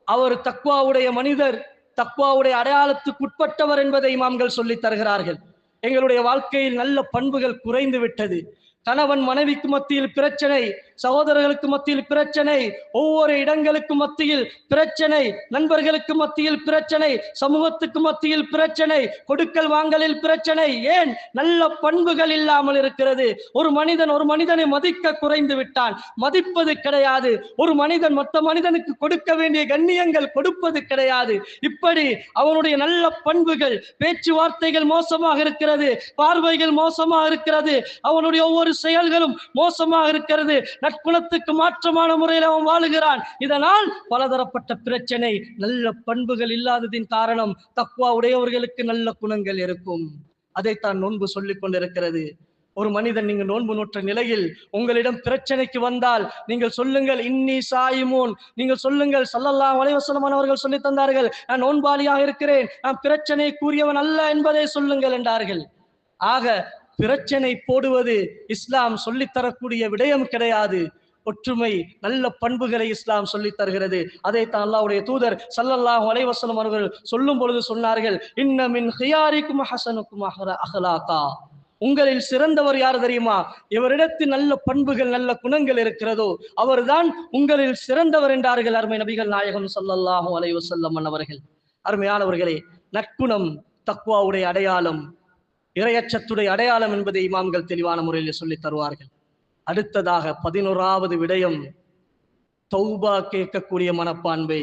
அவர் தக்வாவுடைய மனிதர், தக்வாவுடைய அடையாளத்துக்கு உட்பட்டவர் என்பதை இமாம்கள் சொல்லித் தருகிறார்கள். எங்களுடைய வாழ்க்கையில் நல்ல பண்புகள் குறைந்து விட்டது. கணவன் மனைவிக்கு மத்தியில் பிரச்சனை, சகோதரர்களுக்கு மத்தியில் பிரச்சனை, ஒவ்வொரு இடங்களுக்கு மத்தியில் பிரச்சனை, நண்பர்களுக்கு மத்தியில் பிரச்சனை, சமூகத்துக்கு மத்தியில் பிரச்சனை, கொடுக்கல் வாங்கலில் பிரச்சனை. ஏன்? நல்ல பண்புகள் இல்லாமல் இருக்கிறது. ஒரு மனிதனை மதிக்க குறைந்து விட்டான், மதிப்பது கிடையாது. ஒரு மனிதன் மற்ற மனிதனுக்கு கொடுக்க வேண்டிய கண்ணியங்கள் கொடுப்பது கிடையாது. இப்படி அவனுடைய நல்ல பண்புகள், பேச்சுவார்த்தைகள் மோசமாக இருக்கிறது, பார்வைகள் மோசமாக இருக்கிறது, அவனுடைய ஒவ்வொரு செயல்களும் மோசமாக இருக்கிறது. நற்குணத்துக்கு மாற்றமான முறையில் அவன் வாழுகிறான். இதனால் பலதரப்பட்ட பிரச்சனை. நல்ல பண்புகள் இல்லாததின் காரணம் தக்வா உடையவர்களுக்கு நல்ல குணங்கள் இருக்கும். அதைத்தான் நோன்பு சொல்லிக் கொண்டிருக்கிறது. ஒரு மனிதன் நீங்க நோன்பு நோற்ற நிலையில் உங்களிடம் பிரச்சனைக்கு வந்தால் நீங்கள் சொல்லுங்கள் இன்னி சாயிமூன். நீங்கள் சொல்லுங்கள் ஸல்லல்லாஹு அலைஹி வஸல்லம் அவர்கள் சொல்லி தந்தார்கள், நான் நோன்பாளியாக இருக்கிறேன், நான் பிரச்சனை கூறியவன் அல்ல என்பதை சொல்லுங்கள் என்றார்கள். ஆக பிரச்சனை போடுவது இஸ்லாம் சொல்லித்தரக்கூடிய விடயம் கிடையாது. ஒற்றுமை, நல்ல பண்புகளை இஸ்லாம் சொல்லித் தருகிறது. அதைத்தான் அல்லாஹ்வுடைய தூதர் ஸல்லல்லாஹு அலைஹி வஸல்லம் அவர்கள் சொல்லும் பொழுது சொன்னார்கள், இன்ன மின் ஹியாரிக்கும் ஹஸனுக்கும் அஹ்லாகா. உங்களில் சிறந்தவர் யார் தெரியுமா? இவரிடத்தில் நல்ல பண்புகள், நல்ல குணங்கள் இருக்கிறதோ அவர்தான் உங்களில் சிறந்தவர் என்றார்கள் அருமை நபிகள் நாயகம் ஸல்லல்லாஹு அலைஹி வஸல்லம் அவர்கள். அருமையானவர்களே, நற்குணம் தக்வாவுடைய அடையாளம், இறையச்சத்துடைய அடையாளம் என்பதை இமாம்கள் தெளிவான முறையில் சொல்லித் தருவார்கள். அடுத்ததாக 11வது விடயம், தௌபா கேட்கக்கூடிய மனப்பான்மை.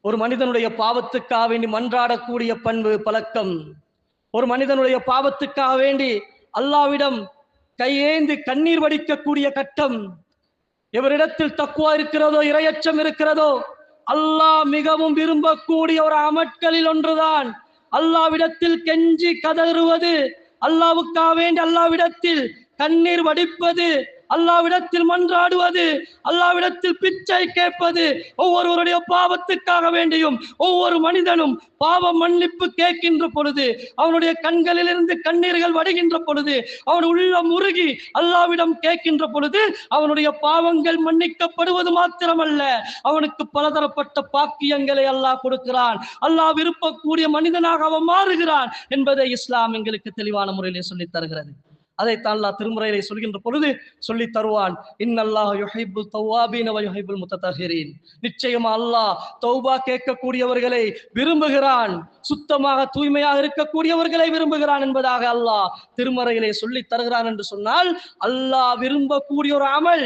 ஒரு மனிதனுடைய பாவத்துக்காக வேண்டி மன்றாடக்கூடிய பண்பு, பழக்கம். ஒரு மனிதனுடைய பாவத்துக்காக வேண்டி அல்லாஹ்விடம் கையேந்து கண்ணீர் வடிக்கக்கூடிய கட்டம். எவரிடத்தில் தக்வா இருக்கிறதோ, இறையச்சம் இருக்கிறதோ, அல்லாஹ் மிகவும் விரும்பக்கூடிய ஒரு அமட்களில் ஒன்றுதான் அல்லாஹ்விடத்தில் கெஞ்சி கதறுவது, அல்லாஹ்வுக்காக வேண்டி அல்லாஹ்விடத்தில் கண்ணீர் வடிப்பது, அல்லாஹ்விடத்தில் மன்றாடுவது, அல்லாஹ்விடத்தில் பிச்சை கேட்பது. ஒவ்வொருவருடைய பாவத்துக்காக வேண்டியும் ஒவ்வொரு மனிதனும் பாவ மன்னிப்பு கேட்கின்ற பொழுது, அவனுடைய கண்களிலிருந்து கண்ணீர்கள் வடிகின்ற பொழுது, அவன் உள்ளம் உருகி அல்லாஹ்விடம் கேட்கின்ற பொழுது அவனுடைய பாவங்கள் மன்னிக்கப்படுவது மாத்திரமல்ல, அவனுக்கு பலதரப்பட்ட பாக்கியங்களை அல்லாஹ் கொடுக்கிறான். அல்லாஹ் விரும்பக்கூடிய மனிதனாக அவன் மாறுகிறான் என்பதை இஸ்லாம் எங்களுக்கு தெளிவான முறையிலே சொல்லித் தருகிறது. அதைத்தான் அல்லாஹ் திருமுறையிலே சொல்கின்ற பொழுது சொல்லி தருவான், இன்னல்லாஹ் யுஹிப்புத் தவ்வாபீன வ யுஹிப்புல் முத்ததஹிரீன். நிச்சயமா அல்லாஹ் தௌபா கேட்கக்கூடியவர்களை விரும்புகிறான், சுத்தமாக தூய்மையாக இருக்கக்கூடியவர்களை விரும்புகிறான் என்பதாக அல்லாஹ் திருமறையிலே சொல்லி தருகிறான் என்று சொன்னால், அல்லாஹ் விரும்பக்கூடிய ஒரு அமல்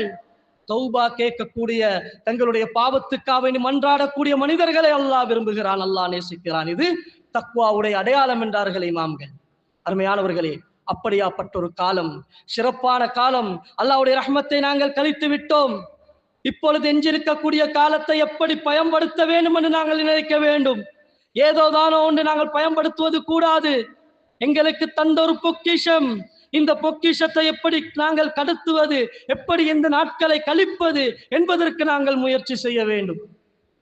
தௌபா கேட்கக்கூடிய, தங்களுடைய பாவத்துக்காக வேண்டி மன்றாடக்கூடிய மனிதர்களை அல்லாஹ் விரும்புகிறான், அல்லாஹ் நேசிக்கிறான். இது தக்வாவுடைய அடையாளம் என்றார்கள் இமாம்கள். அருமையானவர்களே, அப்படியாப்பட்ட ஒரு காலம், சிறப்பான காலம், அல்லாஹ்வுடைய ரஹ்மத்தை நாங்கள் கழித்து விட்டோம். இப்பொழுது எஞ்சிருக்கக்கூடிய காலத்தை எப்படி பயன்படுத்த வேண்டும் என்று நாங்கள் நினைக்க வேண்டும். ஏதோதானோ ஒன்று நாங்கள் பயன்படுத்துவது கூடாது. எங்களுக்கு தந்த ஒரு பொக்கிஷம், இந்த பொக்கிஷத்தை எப்படி நாங்கள் கடத்துவது, எப்படி இந்த நாட்களை கழிப்பது என்பதற்கு நாங்கள் முயற்சி செய்ய வேண்டும்.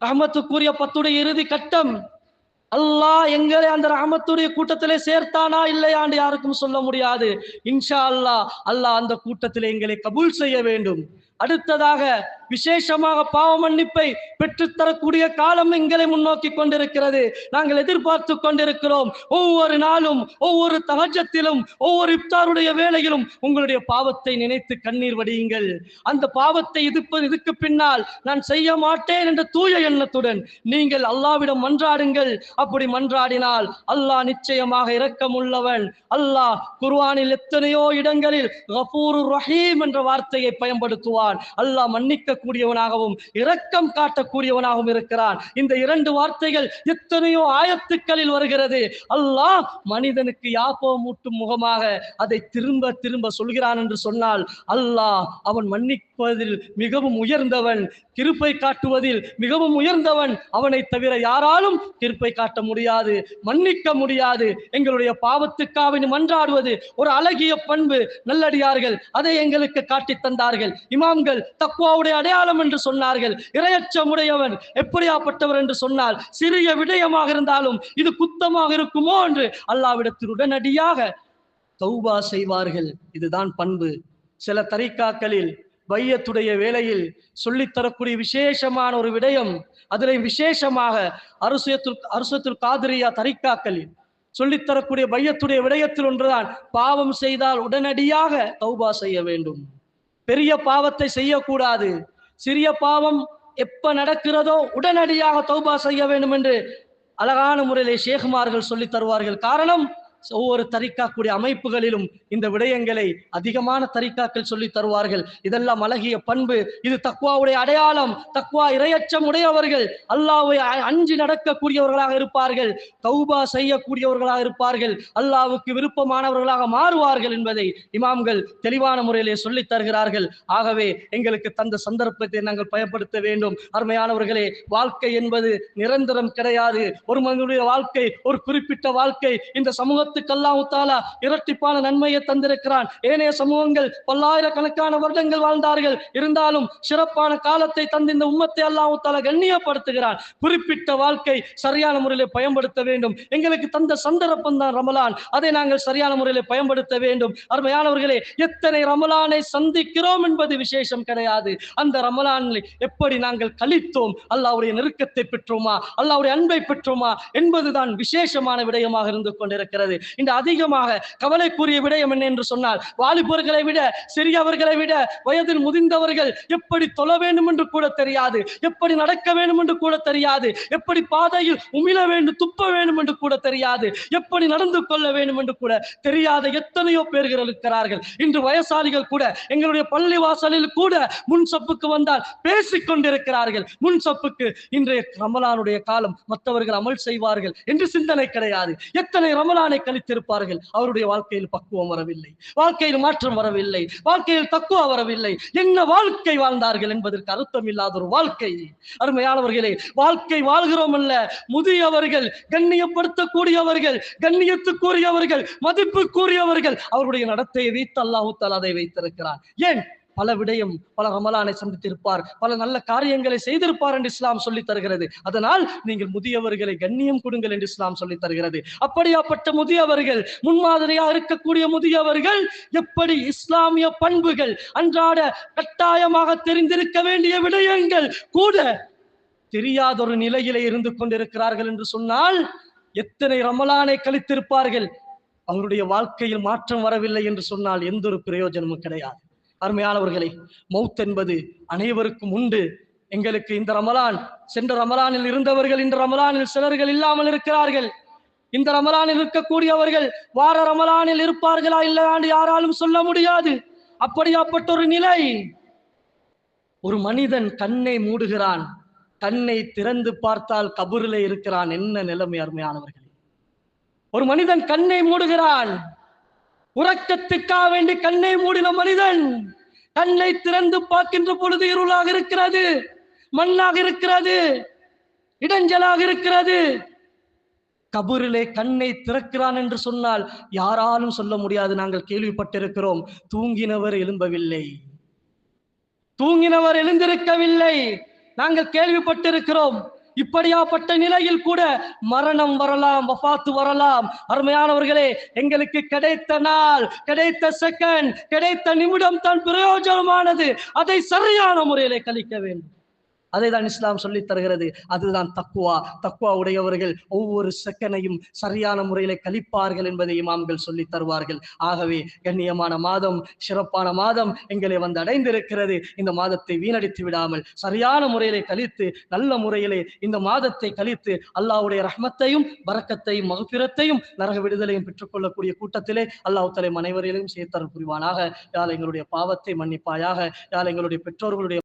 ரஹ்மத்துக்குரிய 10 இறுதி கட்டம். அல்லாஹ் எங்களை அந்த ரஹ்மத்துடைய கூட்டத்திலே சேர்த்தானா இல்லையாண்டு யாருக்கும் சொல்ல முடியாது. இன்ஷா அல்லாஹ் அல்லாஹ் அந்த கூட்டத்திலே எங்களை கபூல் செய்ய வேண்டும். அடுத்ததாக விசேஷமாக பாவ மன்னிப்பை பெற்றுத்தரக்கூடிய காலம் எங்களை முன்னோக்கி கொண்டிருக்கிறது. நாங்கள் எதிர்பார்த்து கொண்டிருக்கிறோம். ஒவ்வொரு நாளும், ஒவ்வொரு தஹஜ்ஜத்திலும், ஒவ்வொரு இஃப்தாருடைய வேளையிலும் உங்களுடைய பாவத்தை நினைத்து கண்ணீர் வடியுங்கள். அந்த பாவத்தை இதுக்கு பின்னால் நான் செய்ய மாட்டேன் என்ற தூய எண்ணத்துடன் நீங்கள் அல்லாஹ்விடம் மன்றாடுங்கள். அப்படி மன்றாடினால் அல்லாஹ் நிச்சயமாக இரக்கமுள்ளவன். அல்லாஹ் குர்ஆனில் எத்தனையோ இடங்களில் கஃபூருர் ரஹீம் என்ற வார்த்தையை பயன்படுத்துவான். சொல்வான், அல்லாஹ் மன்னிக்க கூடியவனாகவும் இரக்கம் காட்டக்கூடியவனாகவும் இருக்கிறான். இந்த இரண்டு வார்த்தைகள் எத்தனையோ ஆயத்துக்களில் வருகிறது. அல்லாஹ் மனிதனுக்கு யாபமூட்டும் முகமாக அதை திரும்ப திரும்ப சொல்கிறான் என்று சொன்னால், அல்லாஹ் அவன் மன்னிப்பதில் மிகவும் உயர்ந்தவன், கிருபை காட்டுவதில் மிகவும் உயர்ந்தவன். அவனை தவிர யாராலும் கிருபை காட்ட முடியாது, மன்னிக்க முடியாது. எங்களுடைய பாவத்துக்காக மன்றாடுவது ஒரு அழகிய பண்பு. நல்லடியார்கள் அதை எங்களுக்கு காட்டித் தந்தார்கள். இமாம்கள் தக்வாவுடைய அடையாளம் என்று சொன்னார்கள். இரையச்சமுடையவன் எப்படியாப்பட்டவர் என்று சொன்னால், சிறிய விடயமாக இருந்தாலும் இது குத்தமாக இருக்குமோ என்று அல்லாஹ்விடத்தில் உடனடியாக தௌபா செய்வார்கள். இதுதான் பண்பு. சில தரிகாக்களில் பையத்துடைய வேளையில் சொல்லித்தரக்கூடிய விசேஷமான ஒரு விடயம், அதில் விசேஷமாக அரசுத்துல் காதிரியா தரிகாக்களில் சொல்லித்தரக்கூடிய பையத்துடைய விடயத்தில் ஒன்றுதான், பாவம் செய்தால் உடனடியாக தௌபா செய்ய வேண்டும். பெரிய பாவத்தை செய்யக்கூடாது. சிறிய பாவம் எப்ப நடக்கிறதோ உடனடியாக தௌபா செய்ய வேண்டும் என்று அழகான முறையிலே ஷேகுமார்கள் சொல்லி தருவார்கள். காரணம், ஒவ்வொரு தரிகாக்குடைய அமைப்புகளிலும் இந்த விடயங்களை அதிகமான தரிகாக்கள் சொல்லி தருவார்கள். இதெல்லாம் அழகிய பண்பு. இது தக்வாவுடைய அடையாளம். தக்வா இரையச்சம் உடையவர்கள், அல்லாஹ்வை அஞ்சி நடக்கக்கூடியவர்களாக இருப்பார்கள், தௌபா செய்யக்கூடியவர்களாக இருப்பார்கள், அல்லாஹ்வுக்கு விருப்பமானவர்களாக மாறுவார்கள் என்பதை இமாம்கள் தெளிவான முறையிலே சொல்லி தருகிறார்கள். ஆகவே எங்களுக்கு தந்த சந்தர்ப்பத்தை நாங்கள் பயன்படுத்த வேண்டும். அருமையானவர்களே, வாழ்க்கை என்பது நிரந்தரம் கிடையாது. ஒரு மனிதனுடைய வாழ்க்கை ஒரு குறிப்பிட்ட வாழ்க்கை. இந்த சமூகத்துக்கு அல்லாஹ் தஆலா இரட்டிப்பான நன்மையை தந்திருக்கிறான். ஏனைய சமூகங்கள் பல்லாயிரக்கணக்கான வருடங்கள் வாழ்ந்தார்கள், இருந்தாலும் சிறப்பான காலத்தை தந்து இந்த உம்மத்தை அல்லாஹ் தஆலா கண்ணியப்படுத்துகிறான். குறிப்பிட்ட வாழ்க்கை சரியான முறையில் பயன்படுத்த வேண்டும். எங்களுக்கு தந்த சந்தர்ப்பம் தான் ரமலான், அதை நாங்கள் சரியான முறையில் பயன்படுத்த வேண்டும். அருமையானவர்களே, எத்தனை ரமலானை சந்திக்கிறோம் என்பது விசேஷம் கிடையாது. அந்த ரமலானை எப்படி நாங்கள் கழித்தோம், அல்லாஹ்வுடைய நெருக்கத்தை பெற்றோமா, அல்லாஹ்வுடைய அன்பை பெற்றோமா என்பதுதான் விசேஷமான விடயமாக இருந்து கொண்டிருக்கிறது. இந்த அதிகமாக கவலைக்குரிய விடயம் என்ன என்று சொன்னால், வாலிபர்களை விட, சிறியவர்களை விட வயதில் முதிர்ந்தவர்கள் எப்படி தொழ வேண்டும் என்று கூட தெரியாது, எப்படி நடக்க வேண்டும் என்று கூட தெரியாது, எப்படி பாதையில் உமிழ வேண்டும், துப்ப வேண்டும் என்று கூட தெரியாது, எப்படி நடந்து கொள்ள வேண்டும் என்று கூட தெரியாத எத்தனையோ பேர்கள் இருக்கிறார்கள். இன்று வயசாளிகள் கூட எங்களுடைய பள்ளி வாசலில் கூட முன் சப்புக்கு வந்தால் பேசிக் கொண்டிருக்கிறார்கள். முன் சப்புக்கு இன்றைய ரமலானுடைய காலம், மற்றவர்கள் அமல் செய்வார்கள் என்று சிந்தனை கிடையாது. எத்தனை ரமலானை கழித்திருப்பார்கள், அவருடைய வாழ்க்கையில் பக்குவம் வரவில்லை, வாழ்க்கையில் மாற்றம் வரவில்லை, வாழ்க்கையில் தக்குவா வரவில்லை. என்ன வாழ்க்கை வாழ்ந்தார்கள் என்பதற்கு அர்த்தம் இல்லாத ஒரு வாழ்க்கை. அருமையானவர்களே, வாழ்க்கை வாழ்கிறோம் அல்ல, முதியவர்கள், கண்ணியப்படுத்தக்கூடியவர்கள், கண்ணியத்துக்குரியவர்கள், மதிப்புக்குரியவர்கள், அவருடைய நடத்தையை வைத்து அல்லாஹ் தஆலா அதை வைத்திருக்கிறார். ஏன்? பல விடயம், பல ரமலானை சந்தித்திருப்பார், பல நல்ல காரியங்களை செய்திருப்பார் என்று இஸ்லாம் சொல்லி தருகிறது. அதனால் நீங்கள் முதியவர்களை கண்ணியம் கொடுங்கள் என்று இஸ்லாம் சொல்லி தருகிறது. அப்படியாப்பட்ட முதியவர்கள், முன்மாதிரியாக இருக்கக்கூடிய முதியவர்கள் எப்படி இஸ்லாமிய பண்புகள், அன்றாட கட்டாயமாக தெரிந்திருக்க வேண்டிய விடயங்கள் கூட தெரியாத ஒரு நிலையிலே இருந்து கொண்டிருக்கிறார்கள் என்று சொன்னால், எத்தனை ரமலானை கழித்திருப்பார்கள், அவருடைய வாழ்க்கையில் மாற்றம் வரவில்லை என்று சொன்னால் எந்த ஒரு பிரயோஜனமும் கிடையாது. அருமையானவர்களே, மௌத் என்பது அனைவருக்கும் உண்டு. எங்களுக்கு இந்த ரமலான், சென்ற ரமலானில் இருந்தவர்கள் இந்த ரமலானில் சிலர்கள் இல்லாமல் இருக்கிறார்கள். இந்த ரமலானில் இருக்கக்கூடியவர்கள் வார ரமலானில் இருப்பார்களா இல்லையாண்டு யாராலும் சொல்ல முடியாது. அப்படியாப்பட்ட ஒரு நிலை. ஒரு மனிதன் கண்ணை மூடுகிறான், கண்ணை திறந்து பார்த்தால் கபூரிலே இருக்கிறான். என்ன நிலைமை அருமையானவர்களே! ஒரு மனிதன் கண்ணை மூடுகிறான், உறக்கத்துக்காக வேண்டி கண்ணை மூடின மனிதன் கண்ணை திறந்து பார்க்கின்ற பொழுது இருளாக இருக்கிறது, மண்ணாக இருக்கிறது, இடைஞ்சலாக இருக்கிறது. கபூரிலே கண்ணை திறக்கிறான் என்று சொன்னால் யாராலும் சொல்ல முடியாது. நாங்கள் கேள்விப்பட்டிருக்கிறோம், தூங்கினவர் எழும்பவில்லை, தூங்கினவர் எழுந்திருக்கவில்லை, நாங்கள் கேள்விப்பட்டிருக்கிறோம். இப்படியாப்பட்ட நிலையில் கூட மரணம் வரலாம், வஃபாத்து வரலாம். அருமையானவர்களே, எங்களுக்கு கிடைத்த நாள், கிடைத்த செகண்ட், கிடைத்த நிமிடம் தான் பிரயோஜனமானது. அதை சரியான முறையிலே கழிக்க வேண்டும். அதை தான் இஸ்லாம் சொல்லித் தருகிறது. அதுதான் தக்குவா. தக்குவா உடையவர்கள் ஒவ்வொரு செகண்டையும் சரியான முறையில கழிப்பார்கள் என்பதை இமாம்கள் சொல்லித் தருவார்கள். ஆகவே கண்ணியமான மாதம், சிறப்பான மாதம் எங்களை வந்து அடைந்திருக்கிறது. இந்த மாதத்தை வீணடித்து விடாமல் சரியான முறையிலே கழித்து, நல்ல முறையிலே இந்த மாதத்தை கழித்து அல்லாஹ்வுடைய ரஹ்மத்தையும் பரக்கத்தையும் மக்ஃபிரத்தையும் நரக விடுதலையும் பெற்றுக்கொள்ளக்கூடிய கூட்டத்திலே அல்லாஹ் தஆலா அனைவரையும் சேர்த்தருள் புரிவானாக. யா அல்லாஹ் எங்களுடைய பாவத்தை மன்னிப்பாயாக. யா அல்லாஹ் எங்களுடைய பெற்றோர்களுடைய